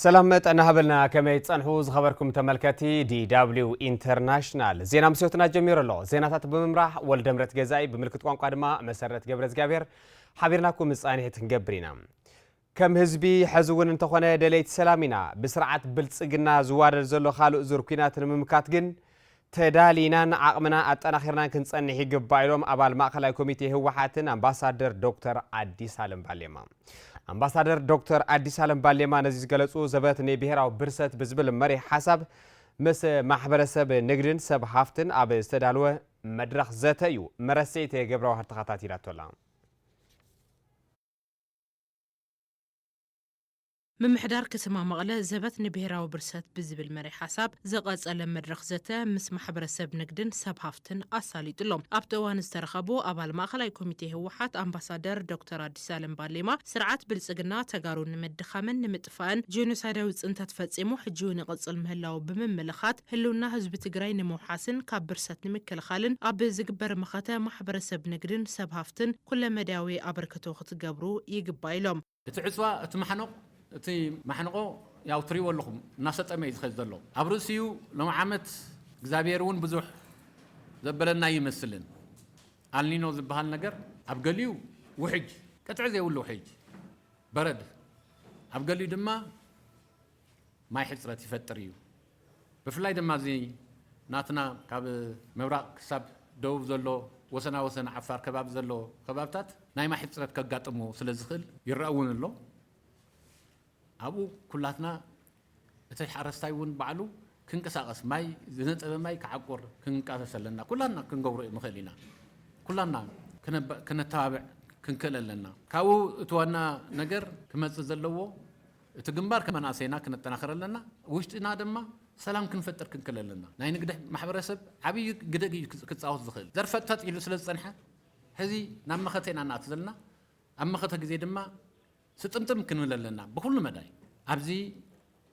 سلامت أنا هبلنا كما يتصنحوا خبركم تملكتي دي دبليو انترناشنال زينا مسيوتنا جمير الله زيناتات بممراح والدمرت جزاي بملكة قوان قادمة مسرت جبرت جابير حبيرناكم مصاني تنجبرينا كم هزبي حزون انتخونا دليت سلامنا بسرعة بلتصقنا زوار الزلو خالو زوركينات الممكاتجن تدالينا عقمنا أتناخرنا كنصنحي قبايلهم أبال مأخلاي كوميتي هو حاتن أمباسادر دكتور عدي سالم باليما أمباسادر دكتور عدي سالم باليما نزيز قلصو زباتني بهراو برست بزبل مري حسب مس محبرسب نقدن سب حافتن أب استدالوه مدرخ زاتيو مرسيتي قبراو هرتخطاتي لاتولا ممحدار كسما مغلا زبات نبهراو برسات بزبل مري حساب زقاز ألم مدرخ زتا مس محبرسب نقدن سب هافتن أسالي تلوم أبتوان استرخبو أبال ماخلاي كوميتي هوحات أمباسادر دكتور عدي سالم باليما سرعات بلسقنا تقارون نمدخامن نمتفان جينوسايداوز انتا تفتسيمو حجوني قصل مهلاو بمملخات هلونا هزب تقراي نمو حاسن كاب برسات نمكل خالن أب زقبر مخاتا محبرسب نقدن سب هافتن كل مداوي أبركتو خطقابرو يقبايلوم اتعسوا اتمحنو تي محنقو ياو تريو لكم ناس تأمي يتخزدلو أبرسيو لما عمت زابيرون بزوح زبلنا يمثلن علينو زبهال نجر أبقليو وحج كتعزي ولا وحج برد أبقليو دما ما يحس راتي فتريو بفلاي دما زي ناتنا كاب مبراق سب دوب زلو وسنا عفار كباب زلو كبابتات ناي ما يحس رات كقاطمو سلازخل يرأون اللو أبو كلاتنا تحرستاي ون بعلو كنقساقس ماي زنت ماي كعقور كنقاسس لنا كلنا كنغور مخلينا كلنا كنتابع كنكللنا كاو اتوانا نجر كمص زلو تجنبار كمان عسينا كنتناخر لنا وشتنا دما سلام كنفتر كنكللنا ناي نقدح محبرسب عبي قدقي كتصاوت زخل زرفتت الى سلصنحه هذي نمختنا ناتزلنا امخته غزي دما ستمتم كنوللنا بكل مداي ابزي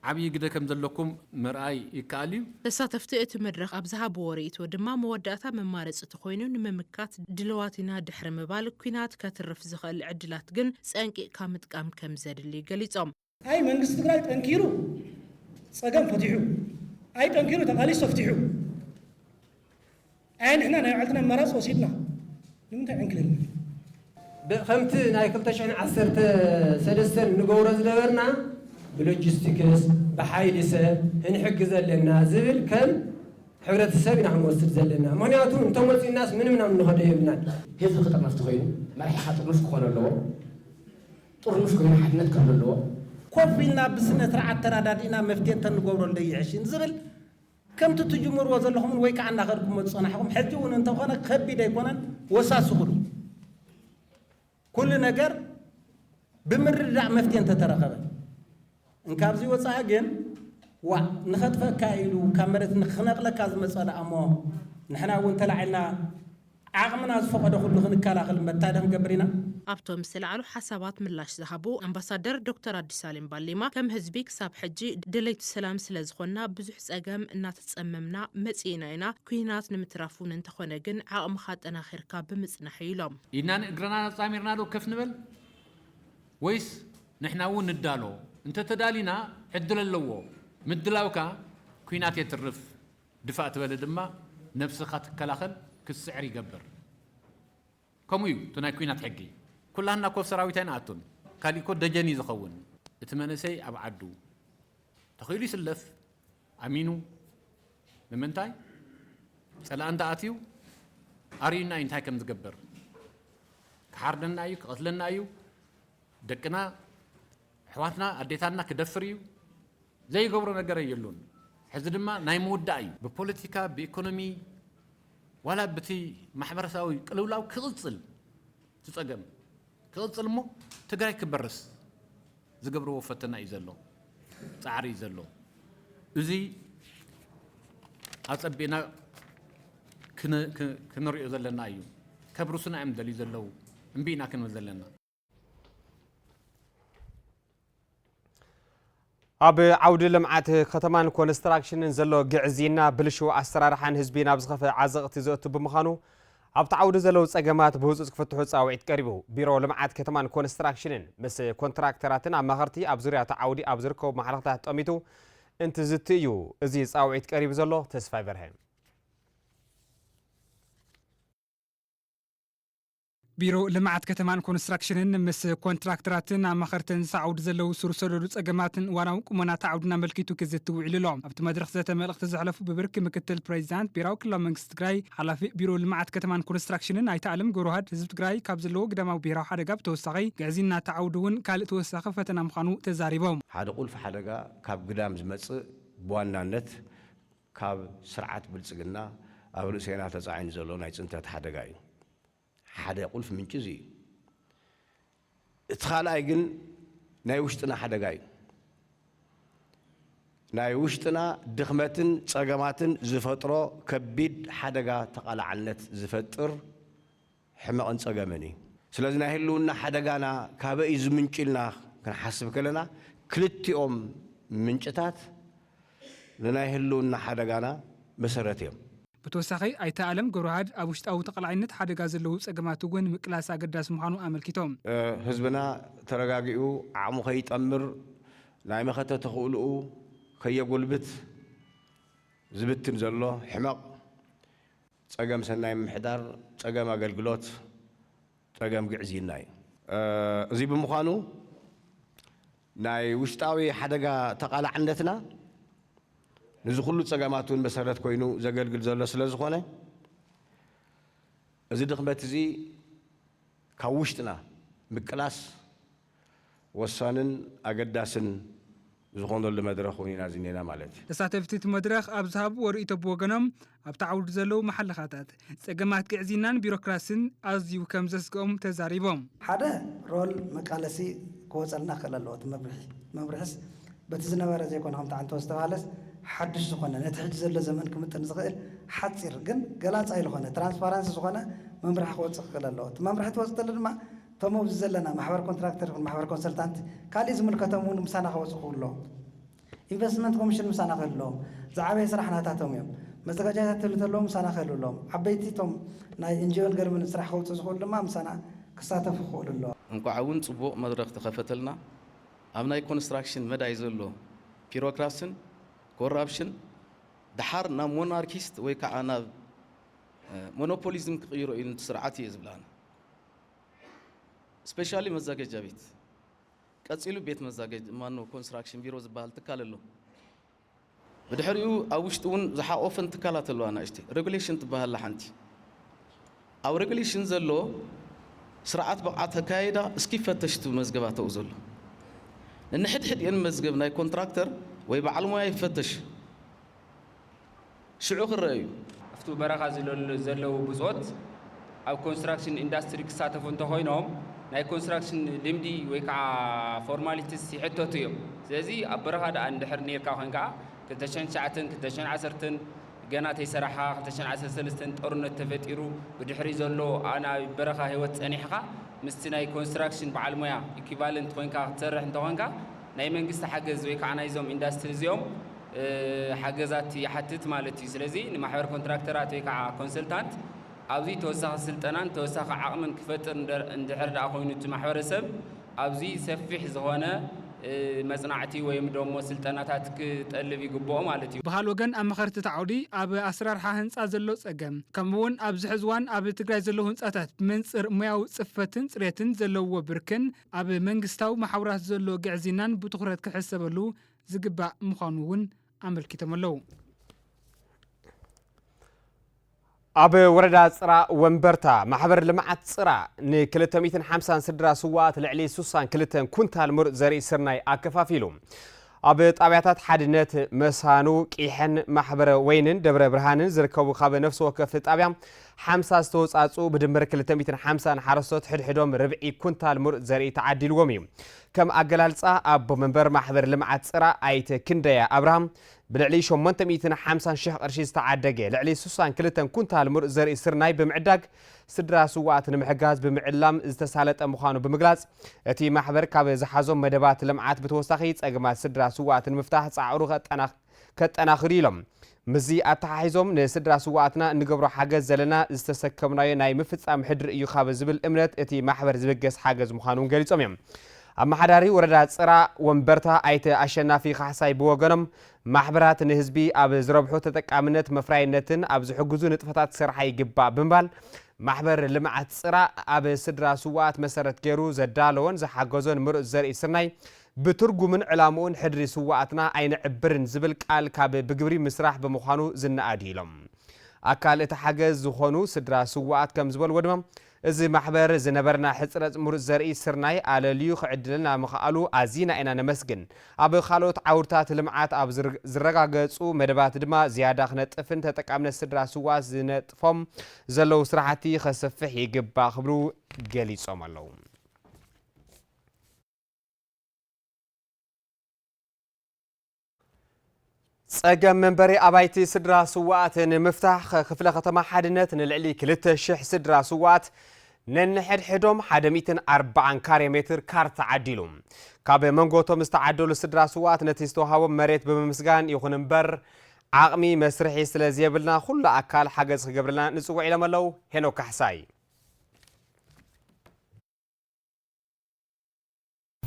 عبي قد كم زلكم مرأي يكاليو تساتفتئت مدرخ ابزها بوريت ودما موداتا ممارص تخوينون ممكات دلواتنا دحر مبالك كينات كترف زخل عدلات جن سانقي كامتقام كم زدلي غليصوم اي منግስት ትግራይ ጠንኪሩ ጸገም ፈትሑ اي ጠንኪሩ ተቃሊስ ተፍትሑ اي نحنا نعلتنا مرص وسيدنا نمتى انكلل بخمت نايكل تشعن عسرت سدستر نقورز دبرنا بلوجستيكس بحايدس هنحجز لنا زبل كم حبرت السبين عم وصل زلنا معناته انتم الناس من نخدي يبنا هذا خطر مفتوحين ما راح يحط نفس كون له طرف كون حدنت كون له كوفينا بسنه رعت ترادادينا مفتين تنقورو اللي يعيشين زبل كم تتجمر وزلهم ويك عنا غيركم تصنحهم حجون انت خنا كبي دايكونن وساسخلو كل نجار بمرجع مفتين تترخبه إن كابزي وصاجن ونخطف كايلو كاميرا نخنق لك از مسألة أمو نحنا ونطلعنا عقمنا فقد كل خنكالا خل متادم قبرنا أبتم سلعلو حسابات ملاش ذهبو أمباسادر دكتور عدي سالم باليما كم هزبيك ساب حجي دليت سلام سلازخونا بزح ساقام إنا تتسممنا متيناينا كوينات نمترافون انتخونا جن عقم خاطنا خيركا بمصنحيلهم إنان إقرنا نصاميرنا دو كيف نبل ويس نحنا ون ندالو انت تدالينا عدل اللوو مدلاوكا كوينات يترف دفعت بلدما نفس خات كلاخل كالسعر يقبر كميو تناي كوينات حقي كلنا كوف سراويتين اتون كاليكو دجني زخون اتمنسي ابعدو تخيلي سلف امينو لمنتاي سلا انت اتيو ارينا انتاي كم زقبر كحردنا ايو قتلنا ايو دقنا حواتنا اديتانا كدفريو زي قبرو نجر يلون حزدما ناي موداي ببوليتيكا بايكونومي ولا بتي محبرساوي قلولاو كقصل تصقم كقصل مو تግራይ كبرس زقبرو فتنا يزلو صعري يزلو ازي اصبينا كنريو زلنا ايو كبرسنا امدل يزلو امبينا كنزلنا أب عود لمعات ختمان كونستراكشن زلوا جعزينا بلشوا أسرارحان هزبينا بزخفة عزقت زوت بمخانو ኣብ ተዓውዲ ዘለው ጸገማት ብህፁፅ ክፍትሑ ጻውዒት ቀሪቡ ቢሮ ልምዓት ከተማን ኮንስትራክሽንን ምስ ኮንትራክተራትን ኣማኸርቲ ኣብ ዙርያ ተዓውዲ ኣብ ዝርከቡ ማሕለኽታት ጠሚቱ እንትዝትዩ እዚ ጻውዒት ቀሪቡ ዘሎ ተስፋይ በርሀ ቢሮ ልምዓት ከተማን ኮንስትራክሽንን ምስ ኮንትራክተራትን ኣማኸርትን ሳዓውዲ ዘለው ስሩሰደዱ ጸገማትን ዋናው ቁመና ተዓውድና መልኪቱ ክዝትው ኢሉሎም ኣብቲ መድረኽ ዘተ መልእኽቲ ዘሕለፉ ብብርኪ ምክትል ፕሬዚዳንት ቢሮው ክልላዊ መንግስቲ ትግራይ ሓላፊ ቢሮ ልምዓት ከተማን ኮንስትራክሽንን ኣይተ ዓለም ገብረዋህድ ህዝቢ ትግራይ ካብ ዘለዎ ግዳማዊ ብሔራዊ ሓደጋ ብተወሳኺ ግዕዚና ተዓውዲ እውን ካልእ ተወሳኺ ፈተና ምዃኑ ተዛሪቦም ሓደ ቁልፊ ሓደጋ ካብ ግዳም ዝመጽእ ብዋናነት ካብ ስርዓት ብልጽግና ኣብ ርእስና ተጻዒኑ ዘሎ ናይ ጽንተት ሓደጋ እዩ ሓደ ቁልፍ ምንጭ እዚ እቲ ካልኣይ ግን ናይ ውሽጥና ሓደጋ እዩ ናይ ውሽጥና ድኽመትን ጸገማትን ዝፈጥሮ ከቢድ ሓደጋ ተቓላዕነት ዝፈጥር ሕመቕን ጸገምን እዩ ስለዚ ናይ ህልውና ሓደጋና ካበይ ዝምንጭልና ክንሓስብ ከለና ክልቲኦም ምንጭታት ንናይ ህልውና ሓደጋና መሰረት እዮም ብተወሳኺ ኣይተ ዓለም ገብረዋህድ ኣብ ውሽጣዊ ተቐላዕነት ሓደጋ ዘለው ጸገማት እውን ምቅላስ ኣገዳሲ ምዃኑ ኣመልኪቶም ህዝብና ተረጋጊኡ ዓቕሙ ከይጠምር ናይ መኸተ ተኽእልኡ ከየጎልብት ዝብትን ዘሎ ሕመቕ ጸገም ሰናይ ምምሕዳር ጸገም ኣገልግሎት ጸገም ግዕዚና እዩ እዚ ብምዃኑ ናይ ውሽጣዊ ሓደጋ ተቓላዕነትና ንዚ ኩሉ ጸገማቱን መሰረት ኮይኑ ዘገልግል ዘሎ ስለ ዝኾነ እዚ ድኽመት እዚ ካብ ውሽጥና ምቅላስ ወሳንን ኣገዳስን ዝኾነሉ መድረኽ ኮይና ዝኔና ማለት እዩ ተሳተፍቲ እቲ መድረኽ ኣብ ዝሃብዎ ርእይቶ ብወገኖም ኣብ ተዓውዲ ዘለው መሓለኻታት ጸገማት ግዕዚናን ቢሮክራስን ኣዝዩ ከም ዘስግኦም ተዛሪቦም ሓደ ሮል መቃለሲ ክወፀልና ክእል ኣለዎ እቲ መምርሒስ በቲ ዝነበረ ዘይኮነ ከምቲ ዓንተ ዝተባሃለስ ሓድሽ ዝኾነ ነቲ ሕጂ ዘሎ ዘመን ክምጥን ዝኽእል ሓፂር ግን ገላፃይ ዝኾነ ትራንስፓረንሲ ዝኾነ መምርሒ ክወፅእ ክእል ኣለዎ እቲ መምርሒ ትወፅተሉ ድማ እቶም ኣብዚ ዘለና ማሕበር ኮንትራክተር ይኹን ማሕበር ኮንሰልታንት ካሊእ ዝምልከቶም እውን ምሳና ክወፅእ ክብሎ ኢንቨስትመንት ኮሚሽን ምሳና ክህልዎም ዝዓበየ ስራሕ ናታቶም እዮም መዘጋጃታት ትህልተለዎም ምሳና ክህልሎም ዓበይቲ እቶም ናይ ኤንጂኦን ገርምን ስራሕ ክውፅእ ዝኽእሉ ድማ ምሳና ክሳተፉ ክኽእሉ ኣለዎ እንኳዕ እውን ጽቡቕ መድረኽ ተኸፈተልና ኣብ ናይ ኮንስትራክሽን መዳይ ዘሎ ቢሮክራስን ኮራፕሽን ድሓር ናብ ሞናርኪስት ወይ ከዓ ናብ ሞኖፖሊዝም ክቕይሮ ኢሉ ስርዓት እየ ዝብላና ስፔሻሊ መዛገጃ ቤት ቀፂሉ ቤት መዛገጅ ማኖ ኮንስትራክሽን ቢሮ ዝበሃል ትካል ኣሎ ብድሕሪኡ ኣብ ውሽጢ እውን ዝሓቆፈን ትካላት ኣለዋ ንእሽቲ ሬጉሌሽን ትበሃል ሓንቲ ኣብ ሬጉሌሽን ዘሎ ስርዓት ብቕዓት ኣካይዳ እስኪፈተሽቱ መዝገባት ተው ዘሎ ንሕድሕድ የን መዝገብ ናይ ኮንትራክተር ወይ በዓል ሞያ ይፈተሽ ሽዑ ክረአዩ ኣብቲ በረኻ ዘለው ብፆት ኣብ ኮንስትራክሽን ኢንዳስትሪ ክሳተፉ እንተኾይኖም ናይ ኮንስትራክሽን ልምዲ ወይ ከዓ ፎርማሊቲስ ይሕተቱ እዮም ስለዚ ኣብ በረኻ ደኣ እንድሕር ነርካ ኮይንካ 2009 2010 ገና ተይሰራሓ 2013 ጦርነት ተፈጢሩ ብድሕሪ ዘሎ ናይ በረኻ ህይወት ፀኒሕኻ ምስቲ ናይ ኮንስትራክሽን በዓል ሞያ ኢኩቫለንት ኮይንካ ክትሰርሕ እንተኾንካ ናይ መንግስቲ ሓገዝ ወይ ከዓ ናይዞም ኢንዳስትሪ እዚኦም ሓገዛት ይሓትት ማለት እዩ ስለዚ ንማሕበር ኮንትራክተራት ወይ ከዓ ኮንሰልታንት ኣብዚ ተወሳኺ ስልጠናን ተወሳኺ ዓቕምን ክፈጥር እንድሕር ደኣ ኮይኑ እቲ ማሕበረሰብ ኣብዚ ሰፊሕ ዝኾነ መጽናዕቲ ወይም ደሞ ስልጠናታት ክጠልብ ይግብኦ ማለት እዩ በሃል ወገን ኣማኸርቲ ተዓውዲ ኣብ ኣሰራርሓ ህንፃ ዘሎ ጸገም ከምኡውን ኣብ ዝሕዚ እዋን ኣብ ትግራይ ዘሎ ህንፃታት ብመንፅር ሙያዊ ጽፈትን ጽሬትን ዘለዎ ብርክን ኣብ መንግስታዊ ማሕበራት ዘሎ ግዕዚናን ብትኹረት ክሕሰበሉ ዝግባእ ምዃኑ እውን ኣመልኪቶም ኣለዉ ኣብ ወረዳ ጽራ ወንበርታ ማሕበር ልምዓት ጽራ ን250 ስድራ ስዋት ልዕሊ 62 ኩንታል ሙሩፅ ዘርኢ ስርናይ ኣከፋፊሉ ኣብ ጣብያታት ሓድነት መሳኑ ቂሕን ማሕበር ወይንን ደብረ ብርሃንን ዝርከቡ ካብ ነፍሲ ወከፍ ጣብያ 50 ዝተወጻጹ ብድምር 250 ሓረስቶት ሕድሕዶም ርብዒ ኩንታል ሙሩፅ ዘርኢ ተዓዲልዎም እዩ ከም ኣገላልጻ ኣቦ መንበር ማሕበር ልምዓት ጽራ ኣይተ ክንደያ ኣብርሃም ብልዕሊ 850,000 ቅርሺ ዝተዓደገ ልዕሊ 62 ኩንታል ሙሩፅ ዘርኢ ስርናይ ብምዕዳግ ስድራ ስዋኣት ንምሕጋዝ ብምዕላም ዝተሳለጠ ምዃኑ ብምግላጽ እቲ ማሕበር ካብ ዝሓዞም መደባት ልምዓት ብተወሳኺ ጸገማት ስድራ ስዋኣት ንምፍታሕ ጻዕሩ ከጠናኽር ኢሎም ምዚ ኣተሓሒዞም ንስድራ ስዋኣትና እንገብሮ ሓገዝ ዘለና ዝተሰከምናዮ ናይ ምፍጻም ሕድሪ እዩ ካብ ዝብል እምነት እቲ ማሕበር ዝብገስ ሓገዝ ምዃኑን ገሊጾም እዮም ኣመሓዳሪ ወረዳ ጽራ ወንበርታ ኣይተ ኣሸናፊ ካሕሳይ ብወገኖም ማሕበራት ንህዝቢ ኣብ ዝረብሑ ተጠቃምነት መፍራይነትን ኣብ ዝሕግዙ ንጥፈታት ክሰርሓ ይግባእ ብምባል ማሕበር ልምዓት ጽራ ኣብ ስድራ ስዋኣት መሰረት ገይሩ ዘዳለወን ዝሓገዞን ምሩፅ ዘርኢ ስርናይ ብትርጉምን ዕላምኡን ሕድሪ ስዋኣትና ኣይንዕብርን ዝብል ቃል ካብ ብግብሪ ምስራሕ ብምዃኑ ዝነኣድ ኢሎም ኣካል እቲ ሓገዝ ዝኾኑ ስድራ ስዋኣት ከም ዝበልዎ ድማ እዚ ማሕበር ዝነበርና ሕፅረፅ ምሩፅ ዘርኢ ስርናይ ኣለልዩ ክዕድልና ምኽኣሉ ኣዚና ኢና ነመስግን ኣብ ካልኦት ዓውድታት ልምዓት ኣብ ዝረጋገፁ መደባት ድማ ዝያዳ ክነጥፍን ተጠቃምነት ስድራ ስዋኣት ዝነጥፎም ዘለው ስራሕቲ ከሰፍሕ ይግባእ ክብሉ ገሊፆም ኣለው ጸገም መንበሪ ኣባይቲ ስድራ ስዋኣት ንምፍታሕ ክፍለ ከተማ ሓድነት ንልዕሊ 2000 ስድራ ስዋኣት ነንሕድሕዶም 140 ካሬ ሜትር ካርታ ዓዲሉ ካብ መንጎቶም ዝተዓደሉ ስድራ ስዋኣት ነቲ ዝተዋሃቦም መሬት ብምምስጋን ይኹን እምበር ዓቕሚ መስርሒ ስለ ዘየብልና ኩሉ ኣካል ሓገዝ ክገብርልና ንጽውዕ ኢሎም ኣለው ሄኖክ ካሕሳይ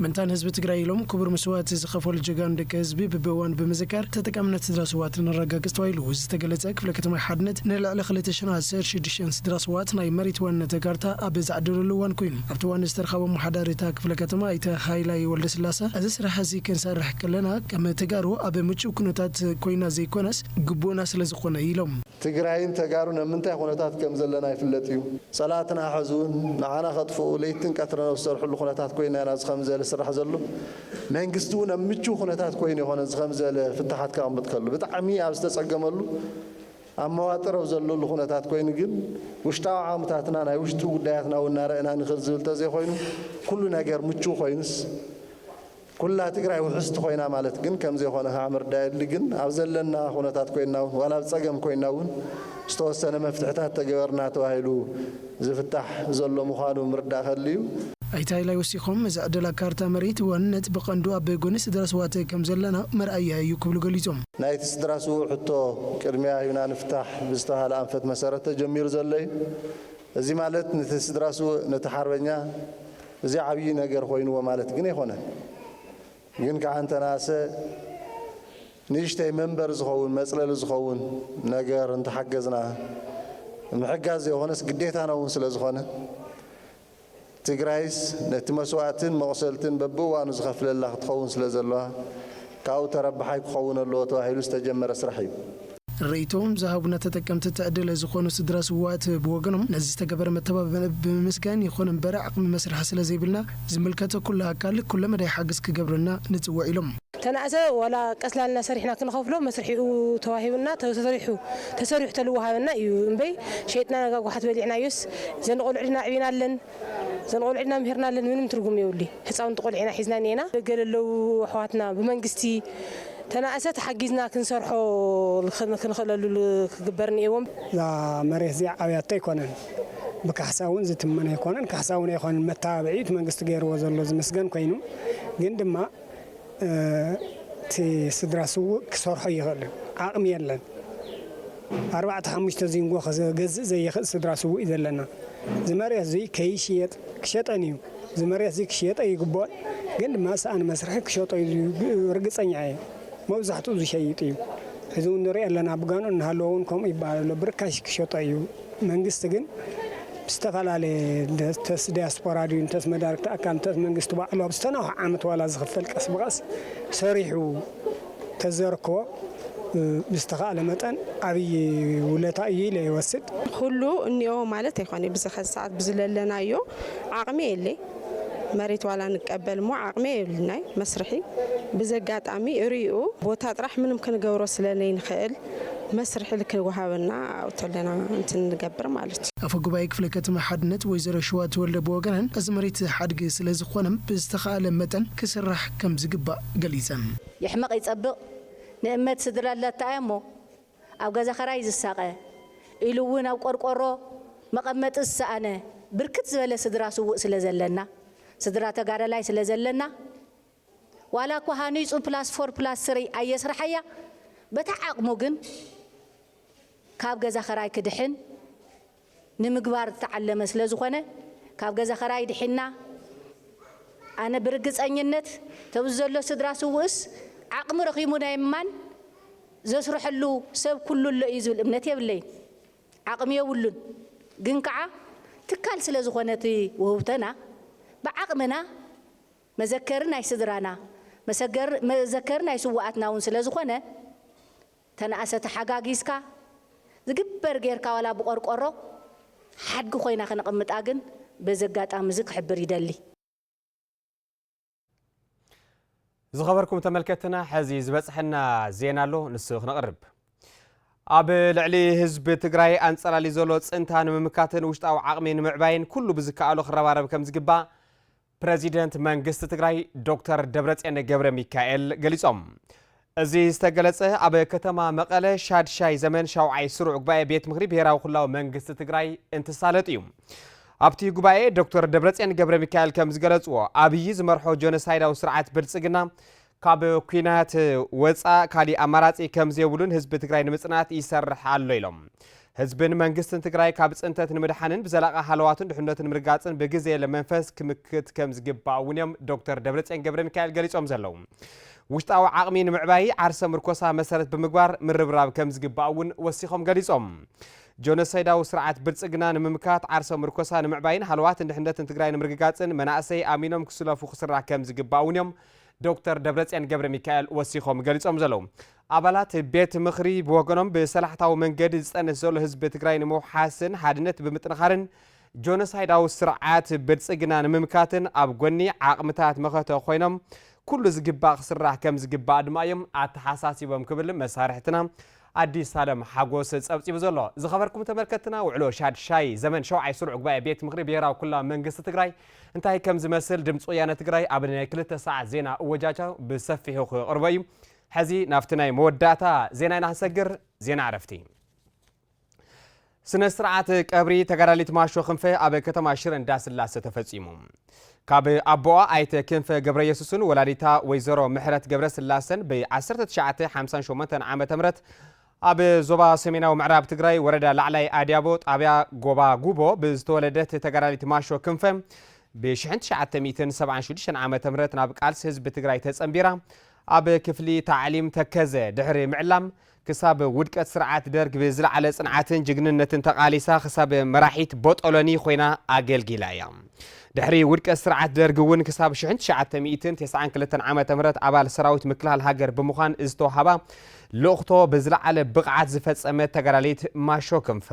منتان حزب تግራይ ኢሎም ክቡር መስዋዕት ዝኸፈሉ ጀጋኑ ደቂ ህዝቢ በበዋን በመዝካር ተጠቃምነት ስድራ ስዋኣትን ረጋግጽ ተባይሉ ዝተገለጸ ክፍለ ከተማ ሓድነት ንልዕሊ 2016 ስድራ ስዋኣት ናይ መሬት ዋንነት ካርታ ኣብ ዝዓደለሉ እዋን ኮይኑ ኣብቲ ዋን ዝተረኸቦም መሓዳሪታ ክፍለ ከተማ ኢተ ሃይላይ ወልደ ስላሴ እዚ ስራሕ እዚ ክንሰርሕ ከለና ከም ተጋሩ ኣብ ምቹእ ኩነታት ኮይና ዘይኮነስ ግቡና ስለ ዝኾነ ኢሎም ትግራይን ተጋሩ ንምንታይ ኩነታት ከም ዘለና ይፍለጥ እዩ ጸላትና ሓዙን ንዓና ከጥፍኡ ለይትን ቀትረን ዝሰርሕሉ ኩነታት ኮይና ኢና ዝኸምዘለ ስራሕ ዘሎ መንግስቲ እውን ኣብ ምቹእ ኩነታት ኮይኑ ይኾነ ዝኸምዘለ ፍትሓት ከቕምጥ ከሎ ብጣዕሚ ኣብ ዝተጸገመሉ ኣብ መዋጥር ዘለሉ ኩነታት ኮይኑ ግን ውሽጣዊ ዓቕምታትና ናይ ውሽጢ ጉዳያትና እውን እናርአና ንኽእል ዝብል ተዘይኮይኑ ኩሉ ነገር ምቹእ ኮይኑስ ኩላ ትግራይ ውሕስቲ ኮይና ማለት ግን ከም ዘይኾነ ኣምርዳየሊ ግን ኣብ ዘለና ኩነታት ኮይና ዋላ ብጸገም ኮይና እውን ዝተወሰነ መፍትሕታት ተገበርና ተባሂሉ ዝፍታሕ ዘሎ ምዃኑ ምርዳእ ከልዩ ኣይታይ ላይ ወሲኾም ዝዕደላ ካርታ መሬት ዋንነት ብቐንዱ ኣብ ጎኒ ስድራ ስዋኣት ከም ዘለና መርኣያ እዩ ክብሉ ገሊፆም ናይቲ ስድራ ስውእ ሕቶ ቅድሚያ ሂብና ንፍታሕ ብዝተባሃለ ኣንፈት መሰረት ተጀሚሩ ዘሎ እዩ እዚ ማለት ነቲ ስድራ ስውእ ነቲ ሓርበኛ እዚ ዓብዪ ነገር ኮይኑዎ ማለት ግን ኣይኮነን ግን ከዓ እንተናሰ ንእሽተይ መንበር ዝኸውን መፅለሊ ዝኸውን ነገር እንተሓገዝና ምሕጋዝ ዘይኮነስ ግዴታና እውን ስለ ዝኾነ ትግራይስ ነቲ መስዋዕትን መቕሰልትን በብእዋኑ ዝኸፍለላ ክትኸውን ስለ ዘለዋ ካብኡ ተረባሓይ ክኸውን ኣለዎ ተባሂሉ ዝተጀመረ ስራሕ እዩ ርኢቶም ዝሃቡና ተጠቀምቲ ተዕደለ ዝኾኑ ስድራ ስዋኣት ብወገኖም ነዚ ዝተገበረ መተባበነ ብምስጋን ይኹን እምበር ዓቕሚ መስርሒ ስለ ዘይብልና ዝምልከቶ ኩሉ ኣካል ኩሉ መዳይ ሓገዝ ክገብረና ንጽውዕ ኢሎም ተናእሰ ዋላ ቀስላልና ሰሪሕና ክንኸፍሎ መስርሒኡ ተዋሂብና ተሰሪሑ ተልዋሃበና እዩ እምበይ ሸይጥና ነጋጓሓት በሊዕናዮስ ዘንቆልዕና ዕቢና ኣለን ዘንቆልዕና ምህርና ኣለን ምንም ትርጉም የብሉ ህፃውንቲ ቆልዕና ሒዝና ኔና ገለለው ኣሕዋትና ብመንግስቲ ተናእሰ ተሓጊዝና ክንሰርሖ ክንኽእለሉ ክግበርኒ እዮም መሬት እዚ ዓብያቶ ኣይኮነን ብካሕሳውን ዝትመነ ኣይኮነን ካሕሳውን ኣይኮነን መተባብዒት መንግስቲ ገይርዎ ዘሎ ዝመስገን ኮይኑ ግን ድማ እቲ ስድራ ስውእ ክሰርሖ ይኽእል ዓቕሚ የለን 4-5 ዚንጎ ክገዝእ ዘይኽእል ስድራ ስውእ እዩ ዘለና እዚ መሬት እዚ ከይሽየጥ ክሸጠን እዩ እዚ መሬት እዚ ክሽየጠ ይግባእ ግን ድማ ሰኣን መስርሒ ክሸጦ እዩ ርግፀኛ እየ መብዛሕትኡ ዝሸይጥ እዩ ሕዚ እውን ንሪኦ ኣለና ብጋኑ እናሃለዎ እውን ከምኡ ይበሃል ኣሎ ብርካሽ ክሸጦ እዩ መንግስቲ ግን ብዝተፈላለየ ተስ ዲያስፖራ ድዩ እንተስ መዳርክቲ ኣካል እንተስ መንግስቲ ባዕሉ ኣብ ዝተናውሑ ዓመት ዋላ ዝኽፈል ቀስ ብቐስ ሰሪሑ ተዘርክቦ ብዝተኻእለ መጠን ዓብዪ ውለታ እዩ ኢለ ይወስድ ኩሉ እኒኦ ማለት ኣይኮነ ብዝኸ ሰዓት ብዝለለናዮ ዓቕሚ የለ መሬት ዋላ ንቀበል ሞ ዓቕሚ የብልናይ መስርሒ ብዘጋጣሚ ርኡ ቦታ ጥራሕ ምንም ክንገብሮ ስለለይ ንኽእል መስርሒ ልክወሃበና ተለና እንትን ንገብር ማለት እዩ ኣፈ ጉባኤ ክፍለ ከተማ ሓድነት ወይዘሮ ሸዋት ወልደ ብወገነን እዚ መሬት ሓድጊ ስለ ዝኾነም ብዝተኻእለ መጠን ክስራሕ ከም ዝግባእ ገሊፀን ይሕመቕ ይጸብቕ ንእመት ስድራ ኣለታ እሞ ኣብ ገዛ ኸራይ ዝሳቐ ኢሉ እውን ኣብ ቆርቆሮ መቐመጢ ዝሰኣነ ብርክት ዝበለ ስድራ ስውእ ስለ ዘለና ስድራ ተጋዳላይ ስለ ዘለና ዋላ እኳ ሃኒፁ +4+3 ኣየስራሕያ بتعقمو جن كاب جزا خراي كدحن نمجبار تعلم سلازخنة كاب جزا خراي دحنا أنا برجس أنينت توزلوا سدراس وس عقم رقيمنا يمان زسرح له سب كل اللي يزول ابنتي بالليل عقم يولون جنكعة تكال سلازخنتي وهوتنا بعقمنا مذكرنا يسدرانا مذكرنا يسوقاتنا ونسلازخنة تنأست حقاقيسكا زجبر غيركا ولا بقرقرو حد خوينا خنقمط اجن بزغات امزق حبر يدلي زخبركم تملكتنا حزي زبصحنا زينا له نسخ نقرب اب لعلي حزب تግራይ انصرالي زلو صنتان ممكاتن وشطاو عقمين معباين كله بزكالو خربارب كم زغبا بريزيدنت منግስት ትግራይ ዶክተር ደብረጽዮን ገብረ ሚካኤል ገሊጾም እዚ ዝተገለጸ ኣብ ከተማ መቐለ ሻድሻይ ዘመን ሻውዓይ ስሩዕ ጉባኤ ቤት ምክሪ ብሔራዊ ኩላዊ መንግስቲ ትግራይ እንትሳለጥ እዩ ኣብቲ ጉባኤ ዶክተር ደብረጽዮን ገብረ ሚካኤል ከም ዝገለጽዎ ኣብይ ዝመርሖ ጆኖሳይዳዊ ስርዓት ብልጽግና ካብ ኩናት ወፃ ካሊ ኣማራጺ ከም ዘይብሉን ህዝቢ ትግራይ ንምጽናት ይሰርሕ ኣሎ ኢሎም ህዝብን መንግስትን ትግራይ ካብ ጽንተት ንምድሓንን ብዘላqa ሃለዋትን ድሕነትን ምርጋጽን ብግዜ ለመንፈስ ክምክት ከም ዝግባውን እዮም ዶክተር ደብረጽዮን ገብረ ሚካኤል ገሊጾም ዘለው ውሽጣዊ ዓቕሚ ንምዕባይ ዓርሰ ምርኮሳ መሰረት ብምግባር ምርብራብ ከም ዝግባውን ወሲኾም ገሊጾም ጆኖሳይዳዊ ስርዓት ብልጽግና ንምምካት ዓርሰ ምርኮሳ ንምዕባይን ሃለዋትን ድሕነትን ትግራይ ንምርግጋጽን መናእሰይ ኣሚኖም ክስለፉ ክስራሕ ከም ዝግባውን እዮም ዶክተር ደብረጽዮን ገብረ ሚካኤል ወሲኾም ገሊጾም ዘለው አባላት ቤት ምክሪ በወገኖም በሰላሕታው መንገድ ዝጸንስ ዘሎ ህዝብ ትግራይ ንምውሓስን ሓድነት ብምጥንኻርን ጆኖሳይዳዊ ስርዓት ብልጽግና ንምምካትን ኣብ ጎኒ ዓቕምታት መኸተ ኮይኖም ኩሉ ዝግባእ ክስራሕ ከም ዝግባእ ድማ እዮም ኣተሓሳሲቦም ክብል መሳርሕትና አዲስ ዓለም ሓጎስ ጸብጺብ ዘሎ ዝኸበርኩም ተመልከትና ውዕሎ ሻድሻይ ዘመን ሸውዓይ ስሩዕ ጉባኤ ቤት ምክሪ ብሔራዊ ኩላዊ መንግስቲ ትግራይ እንታይ ከም ዝመስል ድምፂ ወያነ ትግራይ ኣብ ናይ 2 ሰዓት ዜና እወጃጃ ብሰፊሑ ክቕርቦ እዩ ሕዚ ናፍትናይ መወዳእታ ዜና ኢና ንሰግር ዜና ዕረፍቲ ስነ ስርዓት ቀብሪ ተጋዳሊት ማሾ ክንፈ ኣብ ከተማ ሽረ እንዳስላሴ ተፈጺሙ ካብ ኣቦኣ ኣይተ ክንፈ ገብረ ኢየሱስን ወላዲታ ወይዘሮ ምሕረት ገብረ ስላሴን ብ1958 ዓመተ ምህረት ኣብ ዞባ ሰሜናዊ ምዕራብ ትግራይ ወረዳ ላዕላይ ኣድያቦ ጣብያ ጎባ ጉቦ ብዝተወለደት ተጋዳሊት ማሾ ክንፈ ብ1976 ዓመተ ምህረት ናብ ቃልሲ ህዝቢ ትግራይ ተጸምቢራ ኣብ ክፍሊ ታዕሊም ተከዘ ድሕሪ ምዕላም ክሳብ ውድቀት ስርዓት ደርግ ብዝለዓለ ጽንዓትን ጅግንነትን ተቃሊሳ ክሳብ መራሒት ቦጦሎኒ ኮይና ኣገልጊላ እያ ድሕሪ ውድቀት ስርዓት ደርግ እውን ክሳብ 1992 ዓመተ ምህረት ኣባል ሰራዊት ምክልኻል ሃገር ብምዃን ዝተወሃባ ልእኽቶ ብዝለዓለ ብቕዓት ዝፈጸመት ተጋዳሊት ማሾ ክንፈ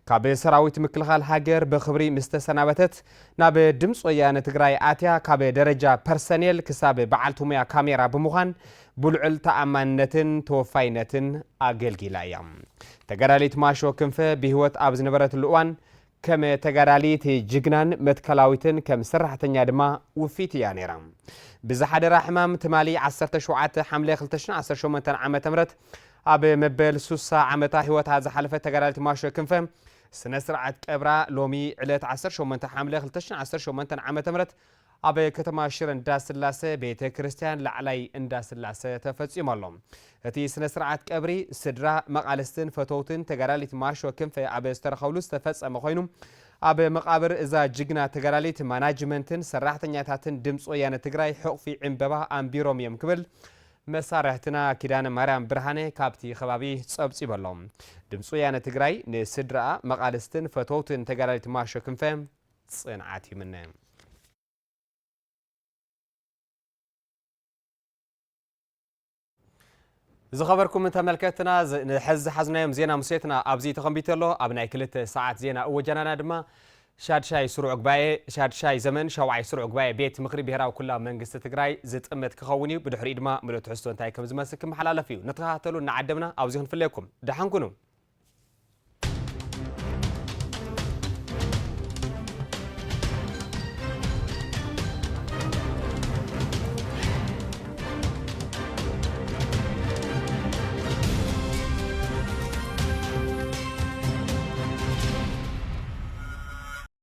ካብ ሰራዊት ምክልኻል ሃገር ብኽብሪ ምስተሰናበተት ናብ ድምፂ ወያነ ትግራይ ኣትያ ካብ ደረጃ ፐርሰኔል ክሳብ በዓልቲ ሙያ ካሜራ ብምዃን ብልዑል ተኣማንነትን ተወፋይነትን ኣገልጊላ እያ ተጋዳሊት ማሾ ክንፈ ብህይወት ኣብ ዝነበረትሉ እዋን ከም ተጋዳሊት ጅግናን መትከላዊትን ከም ሰራሕተኛ ድማ ውፊት እያ ነይራ ብዝሓደራ ሕማም ትማሊ 17 ሓምለ 2018 ዓመተ ምህረት ኣብ መበል 60 ዓመታ ህይወታ ዝሓለፈት ተጋዳሊት ማሾ ክንፈ ስነ ስርዓት ቀብራ ሎሚ ዕለት 18 ሓምለ 2018 ዓመተ ምህረት ኣብ ከተማ ሽረ እንዳስላሴ ቤተ ክርስቲያን ላዕላይ እንዳስላሴ ተፈጺሙ ኣሎ እቲ ስነ ስርዓት ቀብሪ ስድራ መቃለስትን ፈተውትን ተጋዳሊት ማሾ ክንፈ ኣብ ዝተረኸብሉ ዝተፈጸመ ኮይኑ ኣብ መቃብር እዛ ጅግና ተጋዳሊት ማናጅመንትን ሰራሕተኛታትን ድምፂ ወያነ ትግራይ ሕቑፊ ዕምበባ ኣንቢሮም እዮም ክብል መሳርሕትና ኪዳነ ማርያም ብርሃነ ካብቲ ከባቢ ጸብጺቡ ኣሎ ድምፂ ወያነ ትግራይ ንስድራ መቃለስትን ፈተውትን ተጋዳሊት ማሾ ክንፈ ጽንዓት ይምነ ዝኸበርኩም ተመልከትና ሕዚ ሓዝናዮም ዜና ሙሴትና ኣብዚ ተኸንቢተሎ ኣብ ናይ 2 ሰዓት ዜና እወጃናና ድማ ሻድሻይ ስሩዕ ጉባኤ ሻድሻይ ዘመን ሻውዓይ ስሩዕ ጉባኤ ቤት ምክሪ ብሔራዊ ኩላዊ መንግስቲ ትግራይ ዝጥመት ክኸውን እዩ ብድሕሪኡ ድማ ምሉእ ትሕዝቶ እንታይ ከም ዝመስል ክመሓላለፍ እዩ ንተኸታተሉ እናዓደምና ኣብዚ ክንፍለየኩም ደሓን ኩኑ